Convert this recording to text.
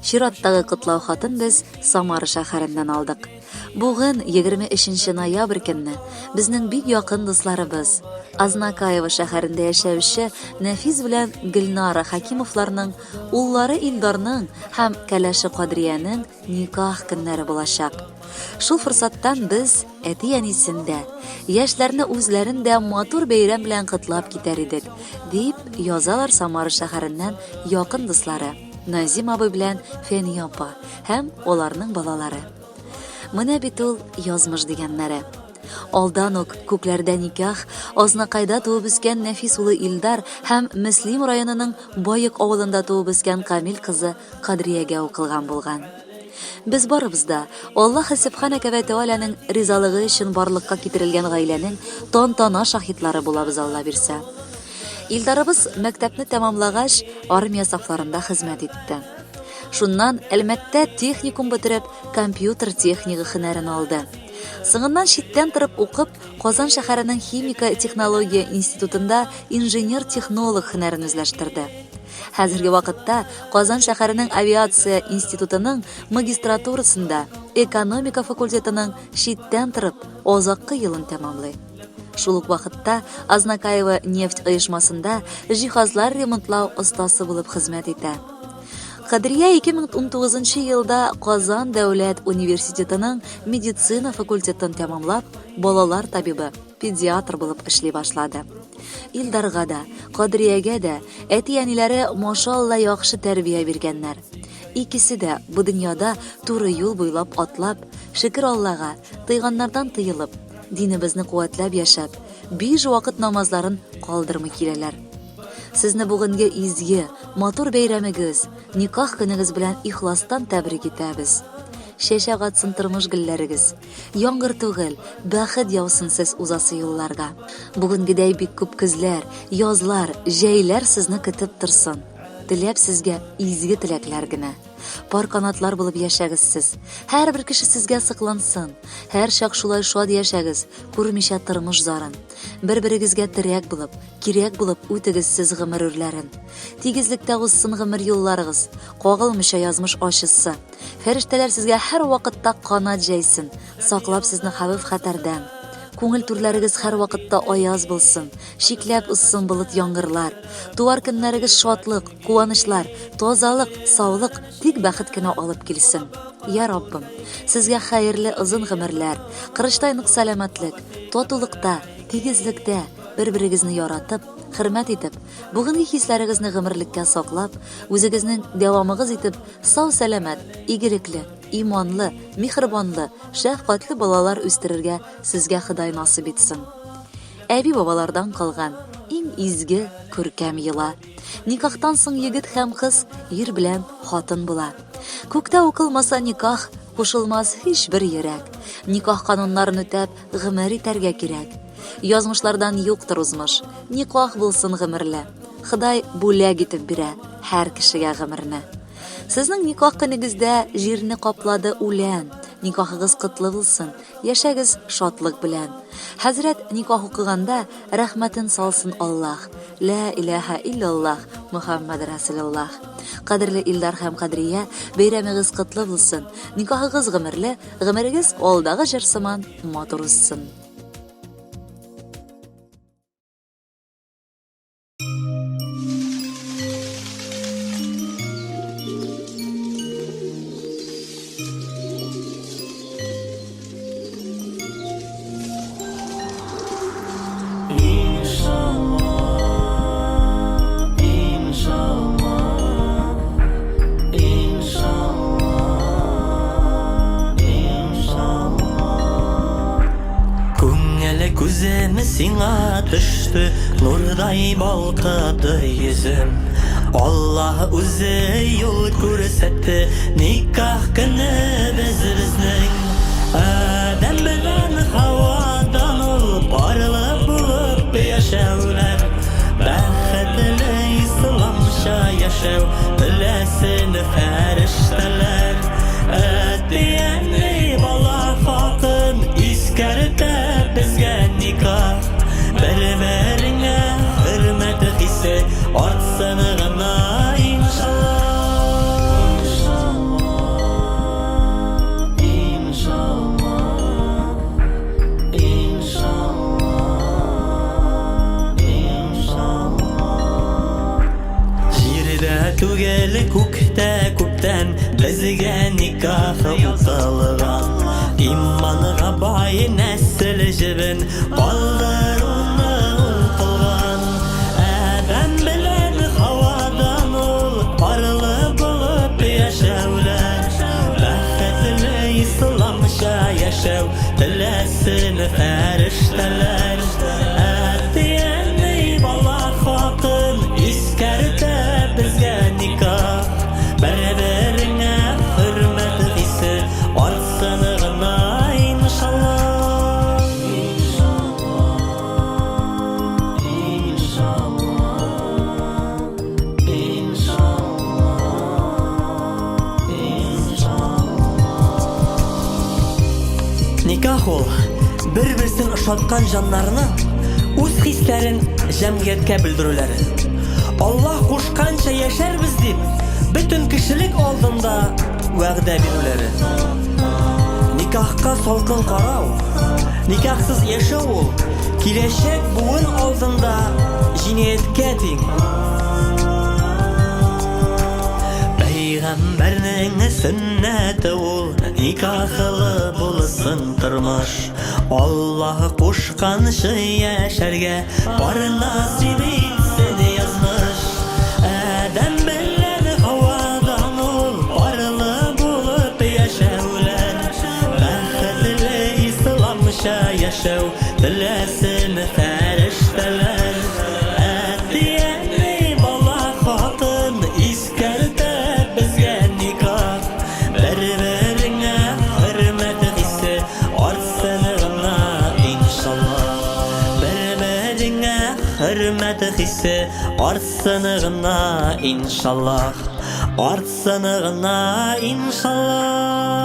Чираттагы котлау хатын без Самара шәһәреннән алдык. Бүген 23 ноябрь көнне безнең бик якын дусларыбыз Азнакаева шәһәрендә яшәүче Нәфис белән Гөлнара Хакимовларның уллары Илдарның һәм Кәләше Кадриянең никах көннәре булачак. Шул форсаттан без әти-әнисендә яшьләрне үзләрендә матур бәйрәм белән котлап китәр идек, дип язалар Самара шәһәреннән якын дуслары Назим абый белән Фәния апа һәм аларның балалары. Менә бит ул язмыш дигәннәре. Алдан ук күкләрдә никах, Азнакайда туып үскән Нәфис улы Илдар һәм Мөслим районының Байык авылында туып үскән Камил кызы Кадриягә укылган булган. Без барыбыз да Аллаһ Субханәһу ва Тәгаләнең ризалыгы өчен барлыкка китерелгән гаиләнең тантана шаһитлары булабыз, Алла бирсә. Илдарыбыз мәктәпне тәмамлагач, армия сафларында хезмәт итте. Шуннан Әлмәттә техникум бетереп, компьютер технигы һөнәрен алды. Соңыннан читтән торып укып, Казан шәһәренең химика технология институтында инженер-технолог һөнәрен үзләштерде. Хәзерге вакытта Казан шәһәренең авиация институтының магистратурасында экономика факультетының читтән торып азаккы елын тәмамлый. Шул ук вакытта Азнакаева нефть оешмасында җиһазлар ремонтлау остасы булып хезмәт итә. Кадрия 2019 елда Казан дәүләт университетының медицина факультетын тәмамлап, балалар табибы, педиатр булып эшли башлады. Илдарга да, Кадриягә дә әти-әниләре машалла яхшы тәрбия биргәннәр. Икесе дә бу дөньяда туры юл буйлап атлап, шөкер Аллага, тыйганнардан тыелып, динебезне куәтләп яшәп, 5 вакыт намазларын калдырмый киләләр. Сезне бүгенге изге, матур бәйрәмегез, никах көнегез белән ихластан тәбрик итәбез. Шәшәк атсын тормыш гөлләрегез, яңгыр түгел, бәхет яусын сез узасы юлларга. Бүгенгедәй бик күп көзләр, язлар, җәйләр сезне көтеп торсын. Теләп сезгә изге теләкләр генә. Пар канатлар булып яшәгез сез. Һәрбер кеше сезгә сыклансын. Һәр чак шулай шад яшәгез, күрмичә тормыш зарын. Бер-берегезгә терәк булып, кирәк булып үтегез сез гомер үрләрен. Тигезлектә узсын гомер юлларыгыз, кагылмыйча язмыш ачысы. Фәрештәләр сезгә һәр вакытта канат җәйсен, саклап сезне хәвеф-хәтәрдән. Күңел түрләрегез һәр вакытта аяз булсын, шикләп уссын булыт яңгырлар. Туар көннәрегез шатлык, куанычлар, тазалык, саулык, тик бәхет кенә алып килсен. Я Раббым, сезгә хәерле озын гомерләр, кырыштай нык сәламәтлек, татулыкта, тигезлектә бер-берегезне яратып, хөрмәт итеп, бүгенге хисләрегезне гомерлеккә саклап, үзегезнең дәвамыгыз итеп, сау-сәламәт, игелекле, иманлы, михрибанлы, шәфкатьле балалар үстерергә сезгә Ходай насыйп итсен. Әби-бабалардан калган иң изге күркәм йола. Никахтан соң егет һәм кыз ир белән хатын була. Күктә укылмаса никах, кушылмас һичбер йөрәк. Никах кануннарын үтәп, гомер итәргә кирәк. Язмышлардан юктыр узмыш, никах булсын гомерле. Ходай бүләк итеп бирә һәр кешегә гомерне. Сезнең никах көнегездә җирне каплады үлән. Никахыгыз котлы булсын, яшәгез шатлык белән. Хәзрәт никах укыганда рәхмәтен салсын Аллаһ. Ла илаһа илляллаһ, Мухаммад Расулуллаһ. Кадерле Илдар һәм Кадрия, бәйрәмегез котлы булсын. Никахыгыз гомерле, гомерегез алдагы җыр сыман матур узсын. Күзем сиңа төшті, нурдай балқыды йөзем. Аллаһ үзе юл күрсәтте, никах көнебез безнең. Адәм белән Һавадан ул барлык булып яшәүләр. Бәхетле исламча яшәү беләсен фәрештәләр. Әти-әни бала хатын искәртә безгә никах. Бер-береңә хөрмәт хисе артсын гына иншаллах. түгел күктә күптән безгә никах узылган. Иманга бай нәсел җебен балларны укылган. Адәм белән һавадан ул парлы булып яшәүләр. Бәхетле исламча яшәү теләсен фәрештәләр. Әтиәнне бала хатын искәртә безгә никах. Бер-береңә хөрмәт хисе арсын гына иншаллах. Никах ул бер-берсен ошаткан җаннарны үз хисләрен җәмгыятькә белдерүләре. Аллаһ кушканча яшәрбез дип бөтен кешелек алдында вәгъдә бирүләре. Никахка салкын карау, никахсыз яшәү ул киләчәк буын алдында җинаяткә тиң. Пәйгамбәрнең сөннәте ул никахлы булсын тормыш. Аллаһ кушканча яшәргә бар насип итсен язмыш. Адәм белән һавадан ул парлы булып яшәүләр. Бәхетле исламча яшәү теләсен фәрештәләр. Әтиәнне бала хатын искәртә безгә никах. Бер-береңә хөрмәт хисе арсын гына иншаллах. Бер-береңә хөрмәт хисе арсын гына иншаллах. Арсын гына иншаллах.